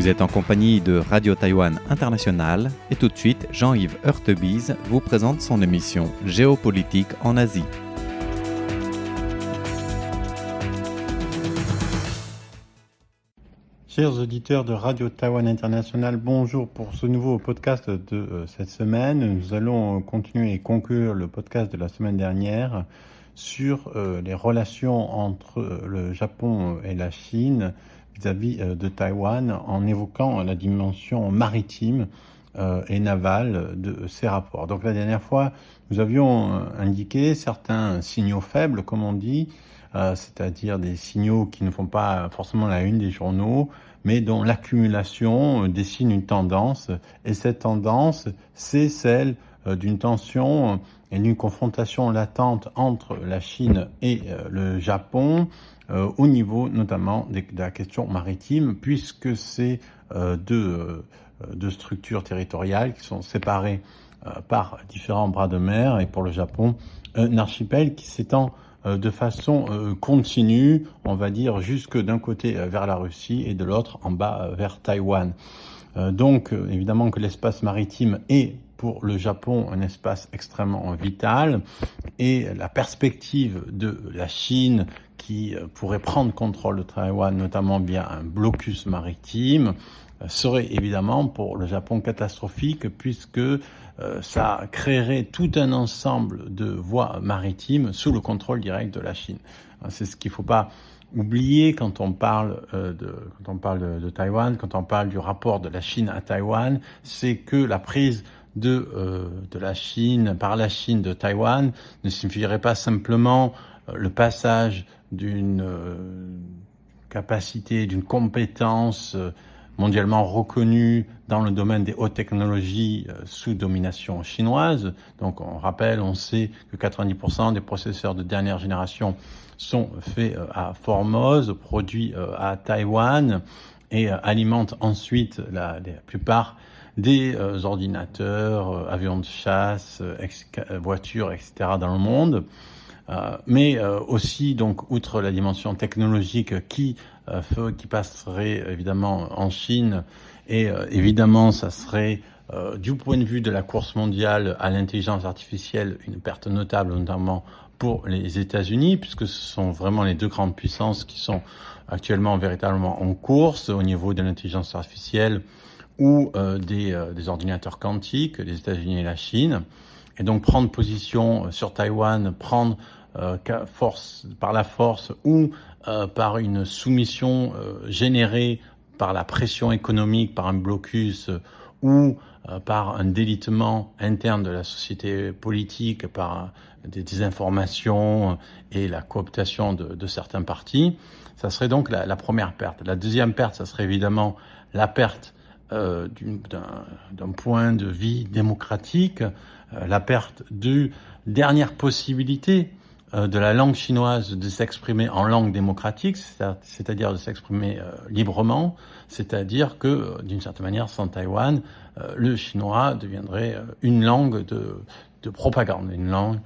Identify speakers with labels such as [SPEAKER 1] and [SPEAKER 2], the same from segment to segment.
[SPEAKER 1] Vous êtes en compagnie de Radio Taïwan International et tout de suite, Jean-Yves Heurtebise vous présente son émission Géopolitique en Asie.
[SPEAKER 2] Chers auditeurs de Radio Taïwan International, bonjour pour ce nouveau podcast de cette semaine. Nous allons continuer et conclure le podcast de la semaine dernière sur les relations entre le Japon et la Chine vis-à-vis de Taïwan en évoquant la dimension maritime et navale de ces rapports. Donc la dernière fois, nous avions indiqué certains signaux faibles, comme on dit, c'est-à-dire des signaux qui ne font pas forcément la une des journaux, mais dont l'accumulation dessine une tendance. Et cette tendance, c'est celle d'une tension et d'une confrontation latente entre la Chine et le Japon, au niveau notamment de la question maritime, puisque c'est deux structures territoriales qui sont séparées par différents bras de mer, et pour le Japon, un archipel qui s'étend de façon continue, on va dire, jusque d'un côté vers la Russie et de l'autre en bas vers Taïwan. Donc évidemment que l'espace maritime est pour le Japon un espace extrêmement vital, et la perspective de la Chine qui pourrait prendre contrôle de Taïwan, notamment via un blocus maritime, serait évidemment pour le Japon catastrophique, puisque ça créerait tout un ensemble de voies maritimes sous le contrôle direct de la Chine. C'est ce qu'il ne faut pas oublier quand on parle de Taïwan, quand on parle du rapport de la Chine à Taïwan, c'est que la prise de la Chine, par la Chine de Taïwan, ne signifierait pas simplement le passage d'une capacité, d'une compétence mondialement reconnue dans le domaine des hautes technologies sous domination chinoise. Donc on sait que 90% des processeurs de dernière génération sont faits à Formose, produits à Taïwan, et alimentent ensuite la plupart des ordinateurs, avions de chasse, voitures, etc. dans le monde. Mais aussi, donc, outre la dimension technologique qui passerait évidemment en Chine, et évidemment, ça serait, du point de vue de la course mondiale à l'intelligence artificielle, une perte notable, notamment pour les États-Unis, puisque ce sont vraiment les deux grandes puissances qui sont actuellement véritablement en course au niveau de l'intelligence artificielle ou des ordinateurs quantiques, les États-Unis et la Chine. Et donc prendre position sur Taïwan, prendre par la force ou par une soumission générée par la pression économique, par un blocus ou par un délitement interne de la société politique, par des désinformations et la cooptation de certains partis, ça serait donc la première perte. La deuxième perte, ça serait évidemment la perte d'un point de vue démocratique, la perte de dernière possibilité de la langue chinoise de s'exprimer en langue démocratique, c'est-à-dire de s'exprimer librement, c'est-à-dire que, d'une certaine manière, sans Taïwan, le chinois deviendrait une langue de propagande, une langue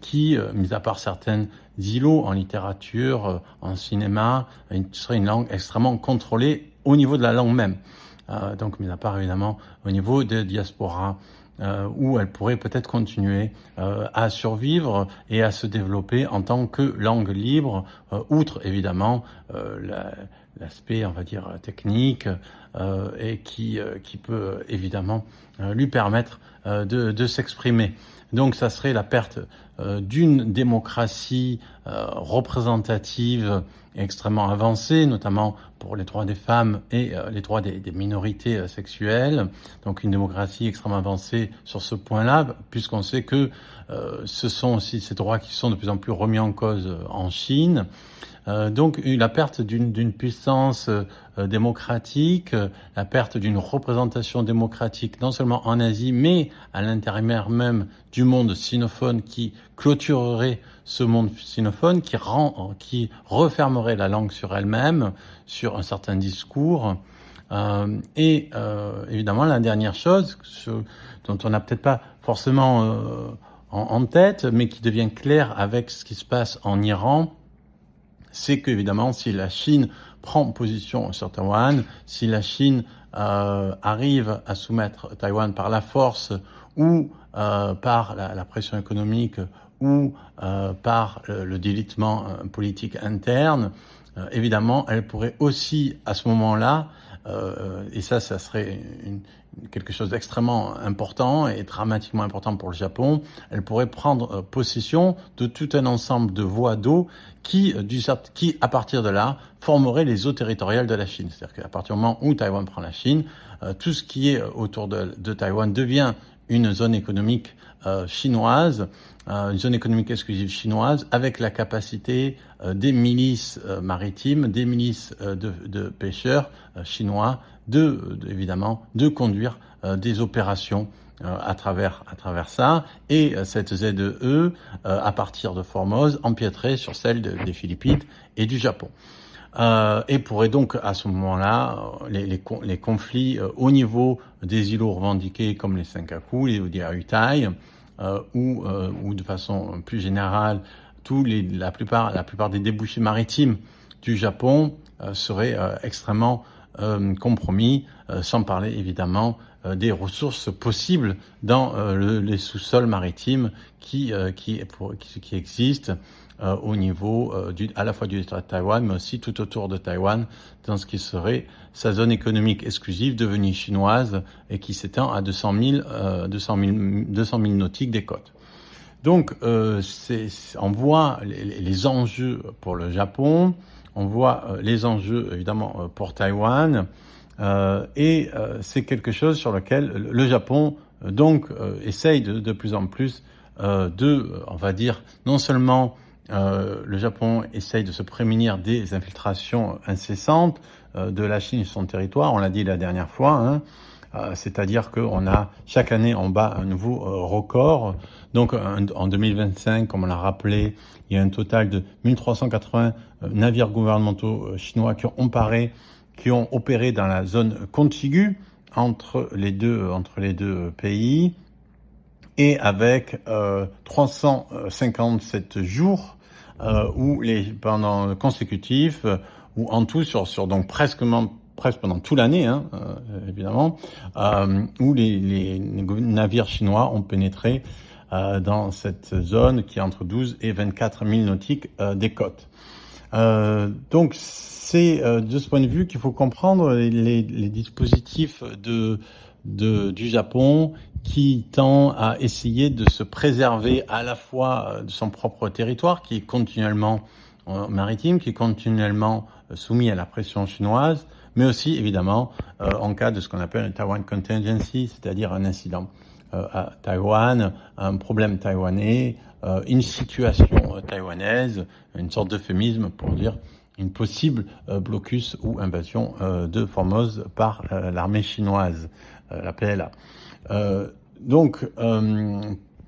[SPEAKER 2] qui, mis à part certains îlots en littérature, en cinéma, serait une langue extrêmement contrôlée au niveau de la langue même. Donc, mis à part évidemment au niveau des diasporas, où elle pourrait peut-être continuer à survivre et à se développer en tant que langue libre, outre évidemment l'aspect, on va dire, technique, et qui peut évidemment lui permettre de s'exprimer. Donc ça serait la perte d'une démocratie représentative extrêmement avancée, notamment pour les droits des femmes et les droits des minorités sexuelles. Donc une démocratie extrêmement avancée sur ce point-là, puisqu'on sait que ce sont aussi ces droits qui sont de plus en plus remis en cause en Chine. Donc la perte d'une puissance démocratique, la perte d'une représentation démocratique non seulement en Asie, mais à l'intérieur même du monde sinophone, qui clôturerait ce monde sinophone, qui refermerait la langue sur elle-même, sur un certain discours. Et évidemment, la dernière chose, dont on n'a peut-être pas forcément en tête, mais qui devient claire avec ce qui se passe en Iran, c'est qu'évidemment, si la Chine prend position sur Taïwan, si la Chine arrive à soumettre Taïwan par la force ou par la pression économique ou par le délitement politique interne, évidemment, elle pourrait aussi, à ce moment-là, et ça serait quelque chose d'extrêmement important et dramatiquement important pour le Japon, elle pourrait prendre possession de tout un ensemble de voies d'eau qui, à partir de là, formerait les eaux territoriales de la Chine. C'est-à-dire qu'à partir du moment où Taïwan prend la Chine, tout ce qui est autour de Taïwan devient une zone économique chinoise, une zone économique exclusive chinoise, avec la capacité des milices maritimes, des milices de pêcheurs chinois, évidemment, de conduire des opérations à travers ça, et cette ZEE, à partir de Formose, empiéterait sur celle des Philippines et du Japon. Et pourrait donc, à ce moment-là, les conflits au niveau des îlots revendiqués comme les Senkaku, les Udiahutai, ou de façon plus générale, la plupart des débouchés maritimes du Japon seraient extrêmement compromis, sans parler évidemment des ressources possibles dans les sous-sols maritimes qui existent au niveau à la fois du État de Taïwan, mais aussi tout autour de Taïwan, dans ce qui serait sa zone économique exclusive devenue chinoise et qui s'étend à 200 000 nautiques des côtes. Donc, on voit les enjeux pour le Japon, on voit les enjeux évidemment pour Taïwan, et c'est quelque chose sur lequel le Japon essaye de plus en plus on va dire, non seulement le Japon essaye de se prémunir des infiltrations incessantes de la Chine sur son territoire, on l'a dit la dernière fois, c'est-à-dire chaque année on bat un nouveau record. Donc en 2025, comme on l'a rappelé, il y a un total de 1380 navires gouvernementaux chinois qui ont opéré dans la zone contiguë entre les deux pays, et avec 357 jours consécutifs, ou en tout donc presque pendant toute l'année, évidemment, où les navires chinois ont pénétré dans cette zone qui est entre 12 et 24 000 nautiques des côtes. Donc c'est de ce point de vue qu'il faut comprendre les dispositifs du Japon, qui tend à essayer de se préserver à la fois de son propre territoire, qui est continuellement maritime, qui est continuellement soumis à la pression chinoise, mais aussi évidemment en cas de ce qu'on appelle un Taiwan Contingency, c'est-à-dire un incident à Taïwan, un problème taïwanais, une situation taïwanaise, une sorte d'euphémisme pour dire une possible blocus ou invasion de Formose par l'armée chinoise, la PLA. Donc,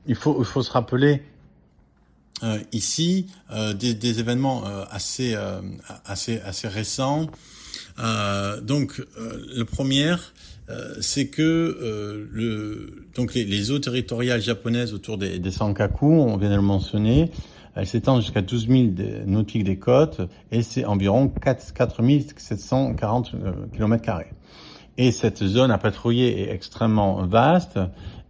[SPEAKER 2] il faut se rappeler ici des événements assez récents. Donc, le premier, c'est que les eaux territoriales japonaises autour des Senkaku, on vient de le mentionner, elles s'étendent jusqu'à 12 000 nautiques des côtes, et c'est environ 4 740 km². Et cette zone à patrouiller est extrêmement vaste,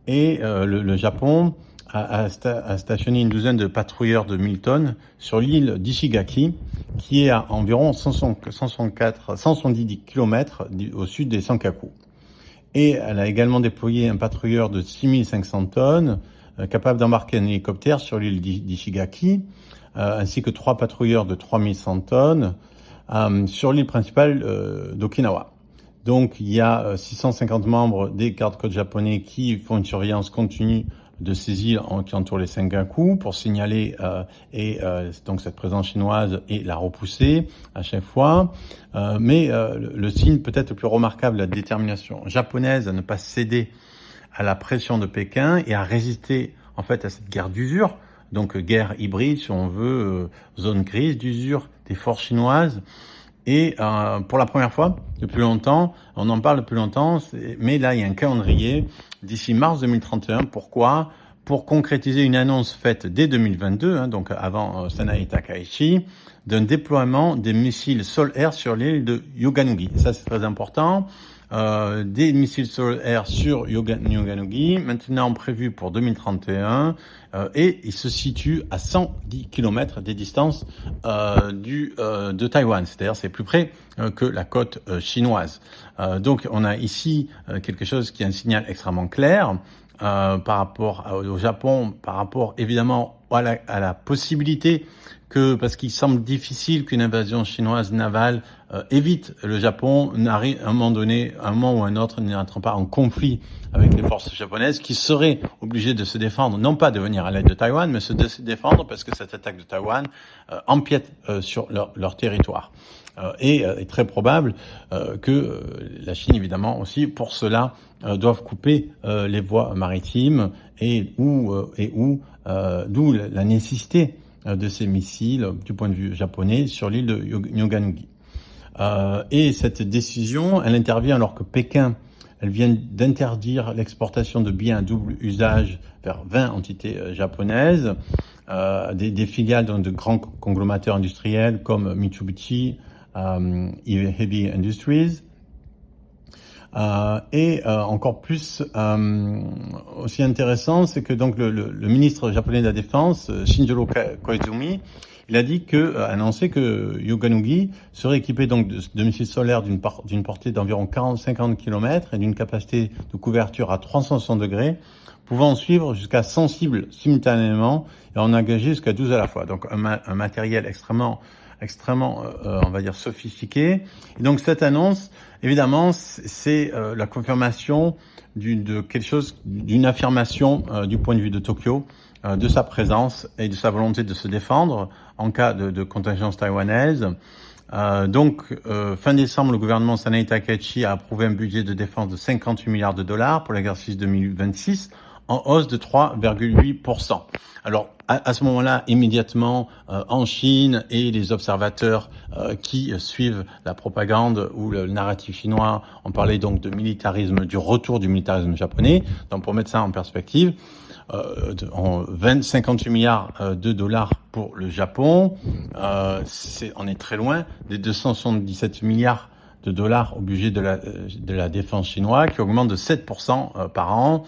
[SPEAKER 2] et le Japon a stationné une douzaine de patrouilleurs de 1000 tonnes sur l'île d'Ishigaki, qui est à environ 170 km au sud des Senkaku. Et elle a également déployé un patrouilleur de 6500 tonnes, capable d'embarquer un hélicoptère sur l'île d'Ishigaki, ainsi que 3 patrouilleurs de 3100 tonnes sur l'île principale d'Okinawa. Donc donc il y a 650 membres des gardes-côtes japonais qui font une surveillance continue de ces îles qui entourent les Senkaku pour signaler donc cette présence chinoise et la repousser à chaque fois. Mais le signe peut-être le plus remarquable, la détermination japonaise à ne pas céder à la pression de Pékin et à résister en fait à cette guerre d'usure, donc guerre hybride si on veut, zone grise d'usure des forces chinoises. Et pour la première fois depuis longtemps, on en parle depuis longtemps, mais là il y a un calendrier d'ici mars 2031. Pourquoi ? Pour concrétiser une annonce faite dès 2022, donc avant Sanae Takaichi, d'un déploiement des missiles sol-air sur l'île de Yoganugi. Ça c'est très important. des missiles solaires sur Yonganagi, maintenant prévu pour 2031, et il se situe à 110 km des distances de Taïwan, c'est-à-dire c'est plus près que la côte chinoise. Donc on a ici quelque chose qui est un signal extrêmement clair par rapport au Japon, par rapport évidemment à la possibilité parce qu'il semble difficile qu'une invasion chinoise navale évite le Japon, n'arrive à un moment donné, un moment ou un autre, n'entre pas en conflit avec les forces japonaises qui seraient obligées de se défendre, non pas de venir à l'aide de Taïwan, mais de se défendre parce que cette attaque de Taïwan empiète sur leur territoire. Et est très probable que la Chine, évidemment, aussi, pour cela, doivent couper les voies maritimes d'où la nécessité de ces missiles du point de vue japonais sur l'île de Yonganagi. Et cette décision, elle intervient alors que Pékin, elle vient d'interdire l'exportation de biens à double usage vers 20 entités japonaises, des filiales de grands conglomérateurs industriels comme Mitsubishi, Heavy Industries, encore plus aussi intéressant, c'est que donc le ministre japonais de la Défense, Shinjiro Koizumi, il a annoncé que Yonganagi serait équipé donc de missiles solaires d'une portée d'environ 40-50 km et d'une capacité de couverture à 360 degrés, pouvant suivre jusqu'à 100 cibles simultanément et en engager jusqu'à 12 à la fois. Donc un matériel extrêmement on va dire sophistiqué. Et donc cette annonce, évidemment, c'est la confirmation d'une affirmation du point de vue de Tokyo, de sa présence et de sa volonté de se défendre en cas de contingence taïwanaise. Fin décembre, le gouvernement Sanae Takaichi a approuvé un budget de défense de 58 milliards de dollars pour l'exercice 2026, en hausse de 3,8%. Alors, à ce moment-là, immédiatement, en Chine et les observateurs qui suivent la propagande ou le narratif chinois, on parlait donc de militarisme, du retour du militarisme japonais. Donc, pour mettre ça en perspective, 58 milliards de dollars pour le Japon, on est très loin des 277 milliards de dollars au budget de la défense chinoise, qui augmente de 7% par an.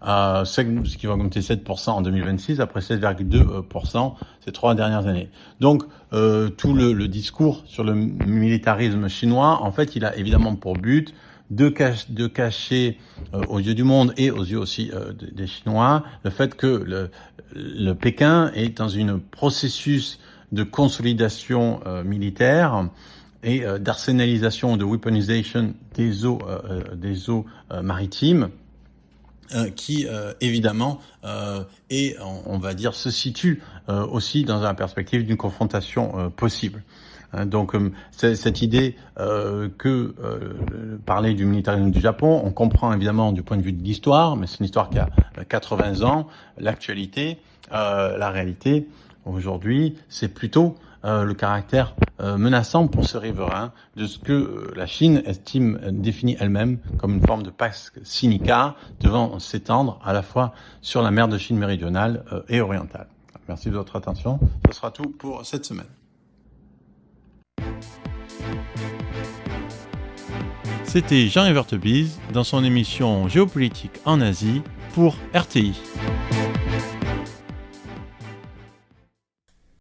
[SPEAKER 2] Ce qui va augmenter 7% en 2026, après 7,2% ces 3 dernières années. Donc, tout le discours sur le militarisme chinois, en fait, il a évidemment pour but de cacher aux yeux du monde et aux yeux aussi des Chinois le fait que le Pékin est dans un processus de consolidation militaire et d'arsenalisation, de weaponisation des eaux maritimes, qui évidemment on va dire se situe aussi dans la perspective d'une confrontation possible. Donc cette idée parler du militarisme du Japon, on comprend évidemment du point de vue de l'histoire, mais c'est une histoire qui a 80 ans. L'actualité, la réalité aujourd'hui, c'est plutôt le caractère menaçant pour ce riverain de ce que la Chine définit elle-même comme une forme de pax sinica devant s'étendre à la fois sur la mer de Chine méridionale et orientale. Merci de votre attention. Ce sera tout pour cette semaine.
[SPEAKER 3] C'était Jean-Yves Heurtebise dans son émission Géopolitique en Asie pour RTI.